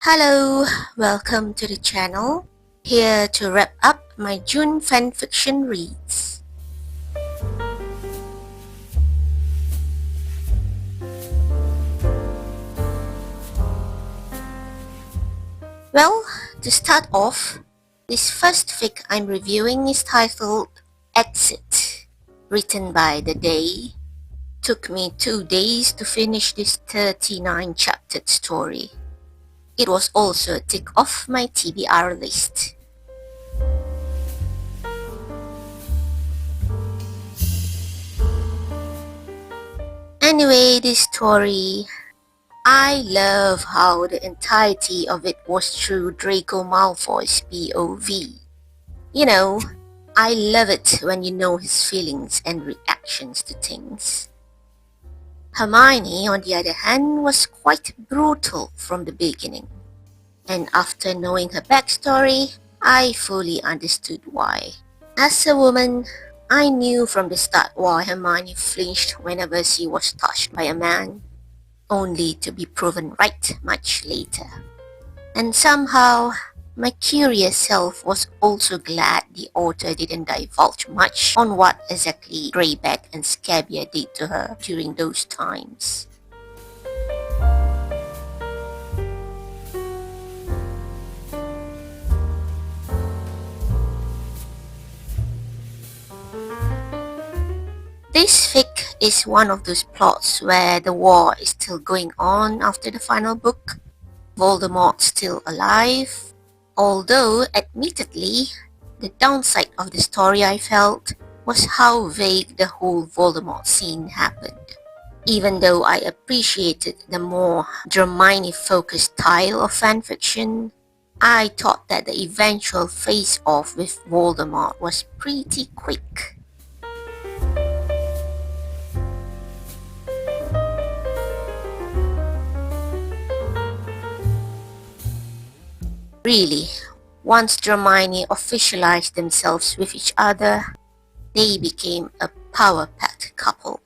Hello, welcome to the channel. Here to wrap up my June fanfiction reads. Well, to start off, this first fic I'm reviewing is titled Exit, written by The Day. Took me 2 days to finish this 39-chapter story. It was also a tick off my TBR list. Anyway, this story, I love how the entirety of it was through Draco Malfoy's POV. You know, I love it when you know his feelings and reactions to things. Hermione, on the other hand, was quite brutal from the beginning. And after knowing her backstory, I fully understood why. As a woman, I knew from the start why Hermione flinched whenever she was touched by a man, only to be proven right much later. And somehow, my curious self was also glad the author didn't divulge much on what exactly Greyback and Scabier did to her during those times. This fic is one of those plots where the war is still going on after the final book, Voldemort's still alive, although admittedly, the downside of the story I felt was how vague the whole Voldemort scene happened. Even though I appreciated the more Dramione-focused style of fanfiction, I thought that the eventual face-off with Voldemort was pretty quick. Really, once Dramione officialized themselves with each other, they became a power-packed couple.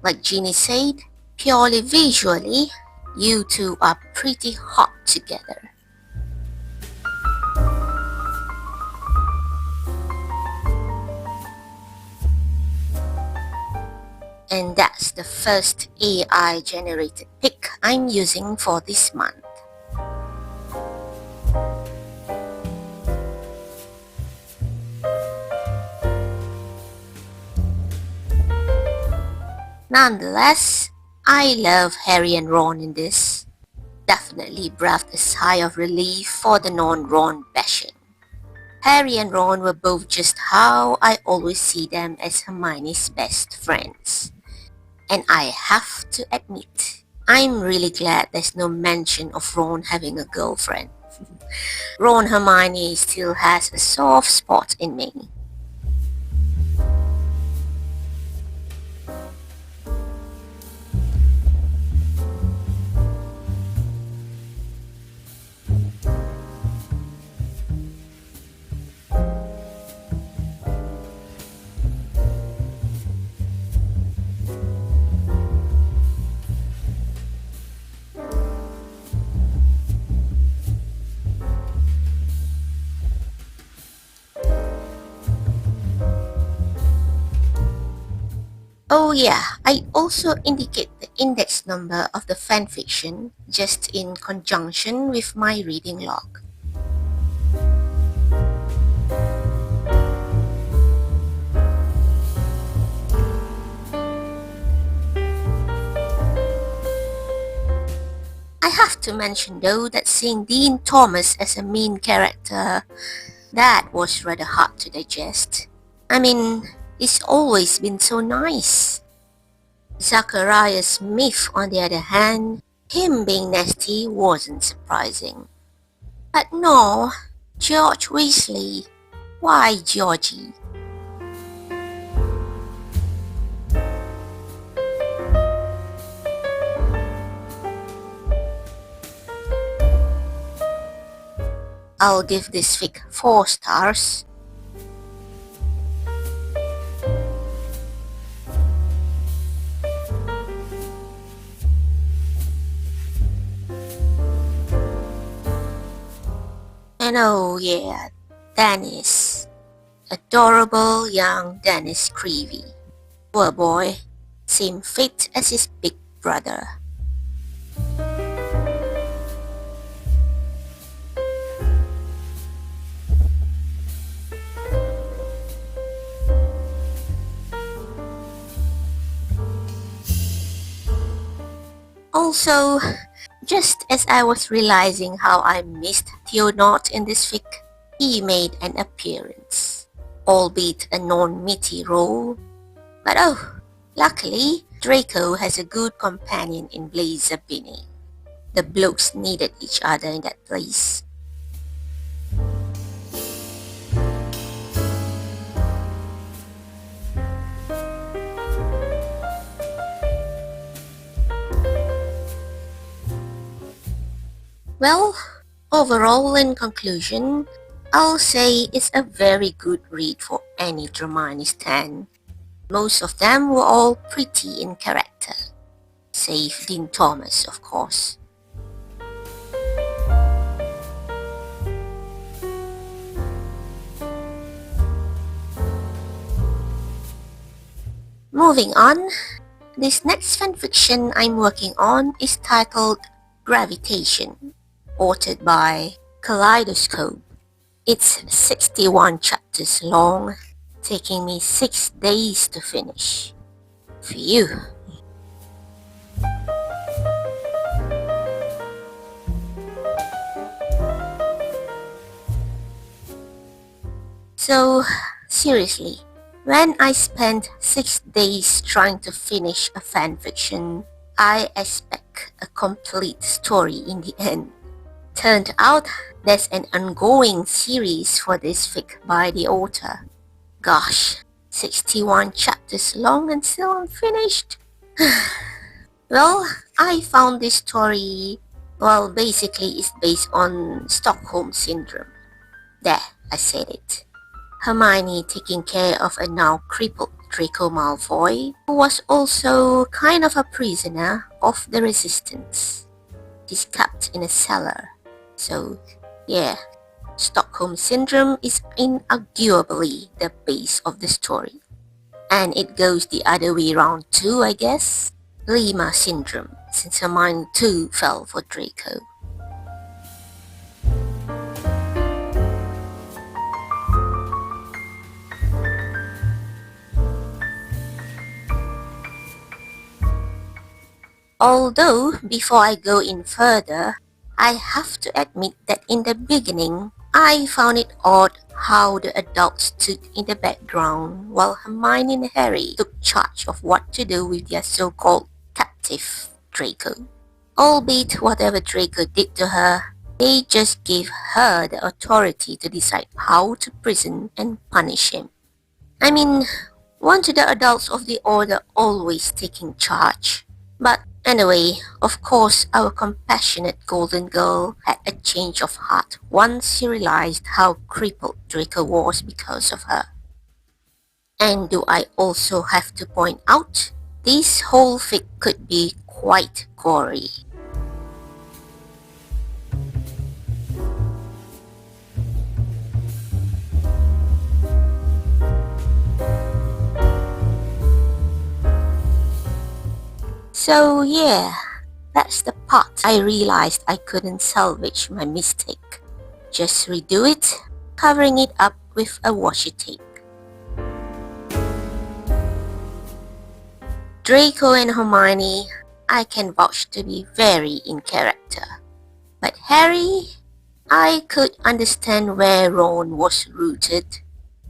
Like Ginny said, purely visually, you two are pretty hot together. And that's the first AI-generated pic I'm using for this month. Nonetheless, I love Harry and Ron in this. Definitely breathed a sigh of relief for the non-Ron bashing. Harry and Ron were both just how I always see them as Hermione's best friends. And I have to admit, I'm really glad there's no mention of Ron having a girlfriend. Ron Hermione still has a soft spot in me. Oh yeah, I also indicate the index number of the fanfiction just in conjunction with my reading log. I have to mention though that seeing Dean Thomas as a main character, that was rather hard to digest. I mean, he's always been so nice. Zachariah Smith, on the other hand, him being nasty wasn't surprising. But no, George Weasley. Why Georgie? I'll give this fic 4 stars. And oh yeah, Dennis. Adorable young Dennis Creevy. Poor boy. Same fate as his big brother. Also, just as I was realizing how I missed Theonaught in this fic, he made an appearance, albeit a non-meaty role. But oh, luckily, Draco has a good companion in Blaze Zabini. The blokes needed each other in that place. Well, overall, in conclusion, I'll say it's a very good read for any Dramione stan. Most of them were all pretty in character, save Dean Thomas, of course. Moving on, this next fanfiction I'm working on is titled Gravitation, authored by Kaleidoscope. It's 61 chapters long, taking me 6 days to finish. Phew. So, seriously, when I spent 6 days trying to finish a fanfiction, I expect a complete story in the end. Turned out, there's an ongoing series for this fic by the author. Gosh, 61 chapters long and still unfinished. Well, I found this story, well, basically it's based on Stockholm Syndrome. There, I said it. Hermione taking care of a now crippled Draco Malfoy, who was also kind of a prisoner of the Resistance. He's kept in a cellar. So, yeah, Stockholm Syndrome is inarguably the base of the story. And it goes the other way around too, I guess. Lima Syndrome, since Hermione too fell for Draco. Although, before I go in further, I have to admit that in the beginning, I found it odd how the adults stood in the background while Hermione and Harry took charge of what to do with their so-called captive Draco. Albeit whatever Draco did to her, they just gave her the authority to decide how to prison and punish him. I mean, weren't the adults of the Order always taking charge? But anyway, of course, our compassionate golden girl had a change of heart once she realized how crippled Draco was because of her. And do I also have to point out, this whole fic could be quite gory. So yeah, that's the part I realized I couldn't salvage my mistake. Just redo it, covering it up with a washi tape. Draco and Hermione, I can vouch to be very in character. But Harry, I could understand where Ron was rooted.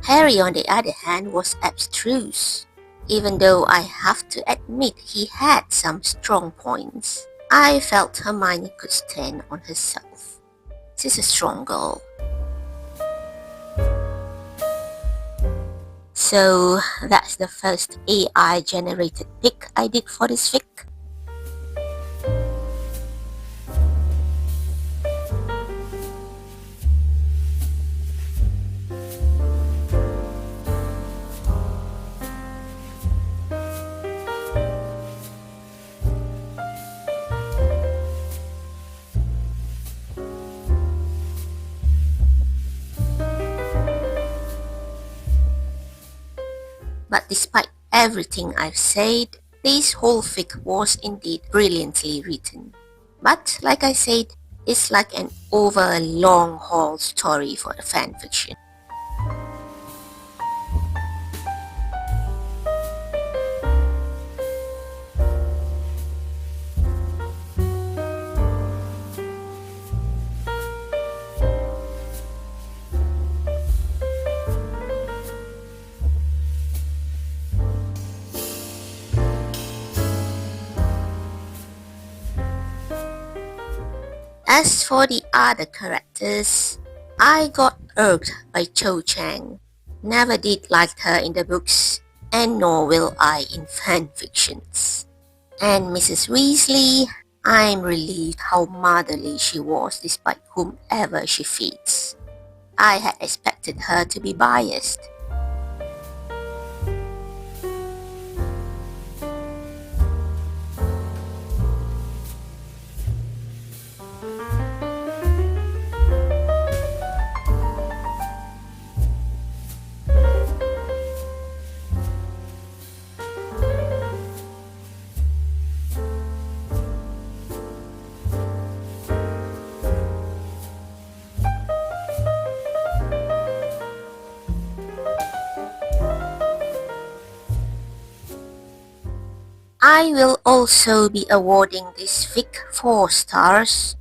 Harry, on the other hand, was abstruse. Even though I have to admit he had some strong points, I felt Hermione could stand on herself. She's a strong girl. So that's the first AI-generated pic I did for this fic. But despite everything I've said, this whole fic was indeed brilliantly written. But like I said, it's like an over long haul story for a fanfiction. As for the other characters, I got irked by Cho Chang. Never did like her in the books, and nor will I in fanfictions. And Mrs. Weasley, I'm relieved how motherly she was despite whomever she feeds. I had expected her to be biased. I will also be awarding this fic 4 stars.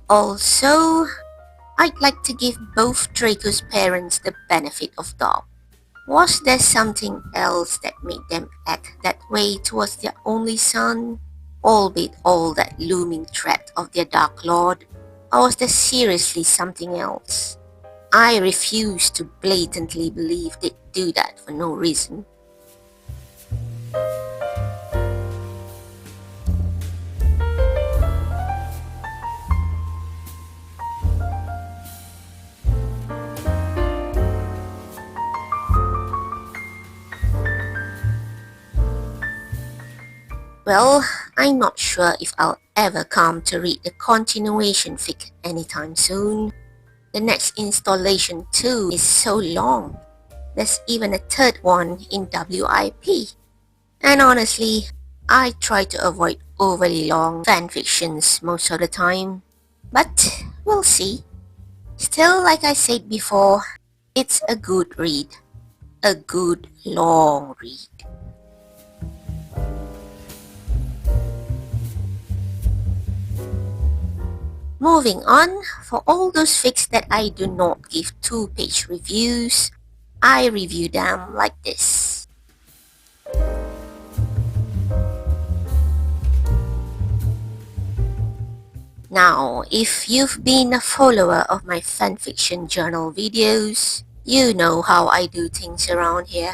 Also, I'd like to give both Draco's parents the benefit of doubt. Was there something else that made them act that way towards their only son, albeit all that looming threat of their Dark Lord? Or was there seriously something else? I refuse to blatantly believe they'd do that for no reason. Well, I'm not sure if I'll ever come to read the continuation fic anytime soon. The next installation too is so long. There's even a third one in WIP. And honestly, I try to avoid overly long fanfictions most of the time. But we'll see. Still, like I said before, it's a good read. A good long read. Moving on, for all those fics that I do not give 2-page reviews, I review them like this. Now, if you've been a follower of my fanfiction journal videos, you know how I do things around here.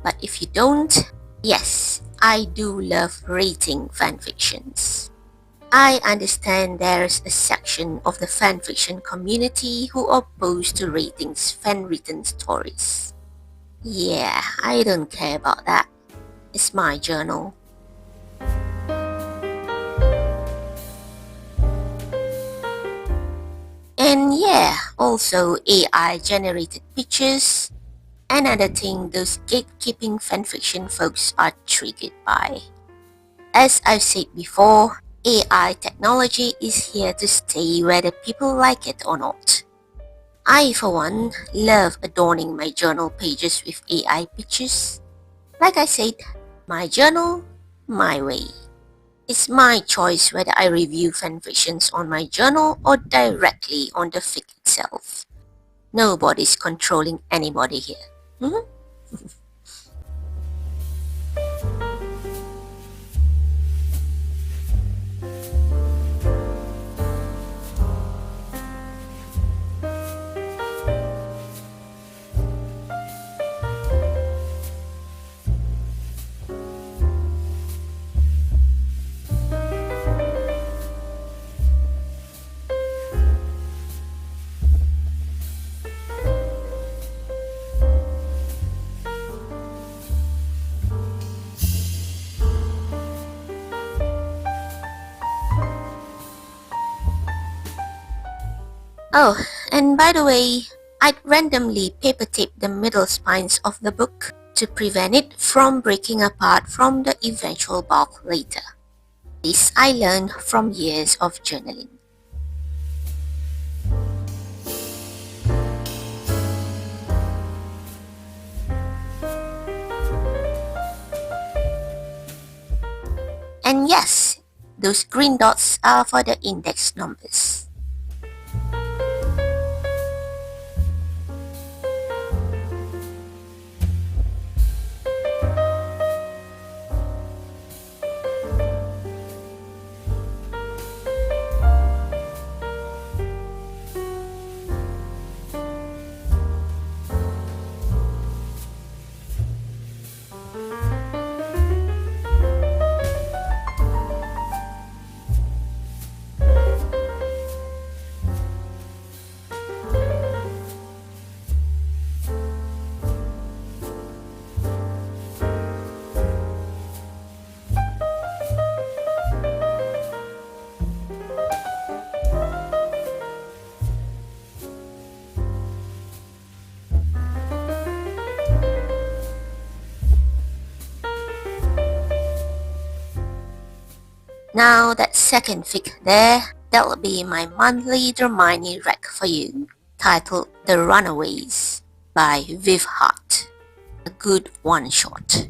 But if you don't, yes, I do love rating fanfictions. I understand there's a section of the fanfiction community who are opposed to ratings fan-written stories. Yeah, I don't care about that. It's my journal. And yeah, also AI-generated pictures. Another thing those gatekeeping fanfiction folks are triggered by. As I've said before, AI technology is here to stay whether people like it or not. I, for one, love adorning my journal pages with AI pictures. Like I said, my journal, my way. It's my choice whether I review fanfictions on my journal or directly on the fic itself. Nobody's controlling anybody here. Oh, and by the way, I'd randomly paper tape the middle spines of the book to prevent it from breaking apart from the eventual bulk later. This I learned from years of journaling. And yes, those green dots are for the index numbers. Now that second fic there, that'll be my monthly Dramione rec for you, titled The Runaways by Viv Hart. A good one-shot.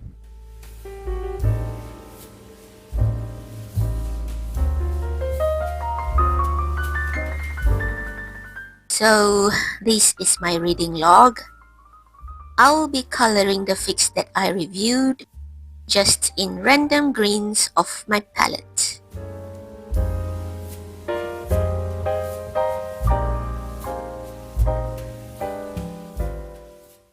So this is my reading log. I'll be coloring the fics that I reviewed just in random greens of my palette.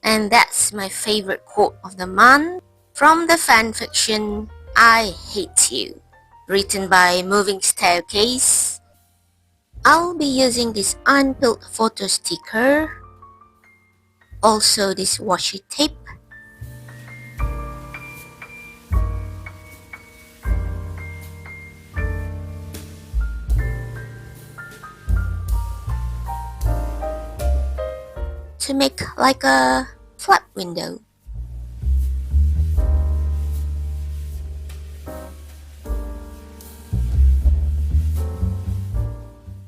And that's my favorite quote of the month from the fanfiction I Hate You, written by Moving Staircase. I'll be using this unpeeled photo sticker, also this washi tape, to make like a flap window.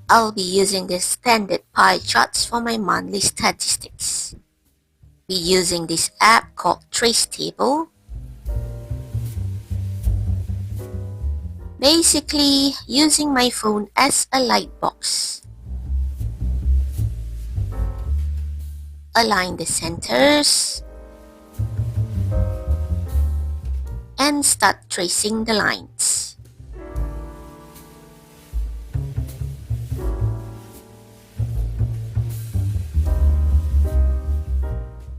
I'll be using the standard pie charts for my monthly statistics. Be using this app called TrackTribe. Basically, using my phone as a light box. Align the centers and start tracing the lines.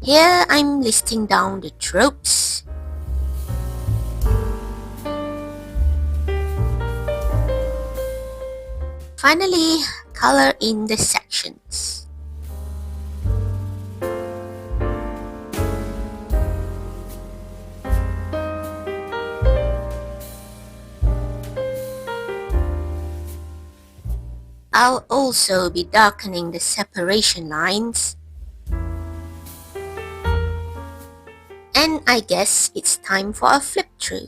Here I'm listing down the tropes, finally color in the sections. I'll also be darkening the separation lines. And I guess it's time for a flip through.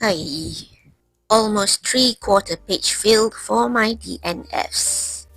Ay, almost 3/4 page filled for my DNFs.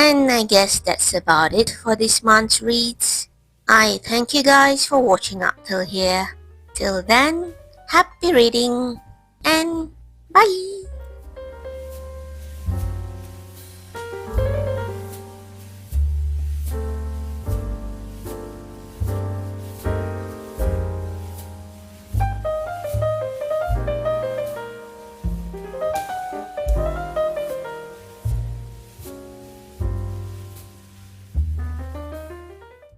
And I guess that's about it for this month's reads. I thank you guys for watching up till here. Till then, happy reading and bye!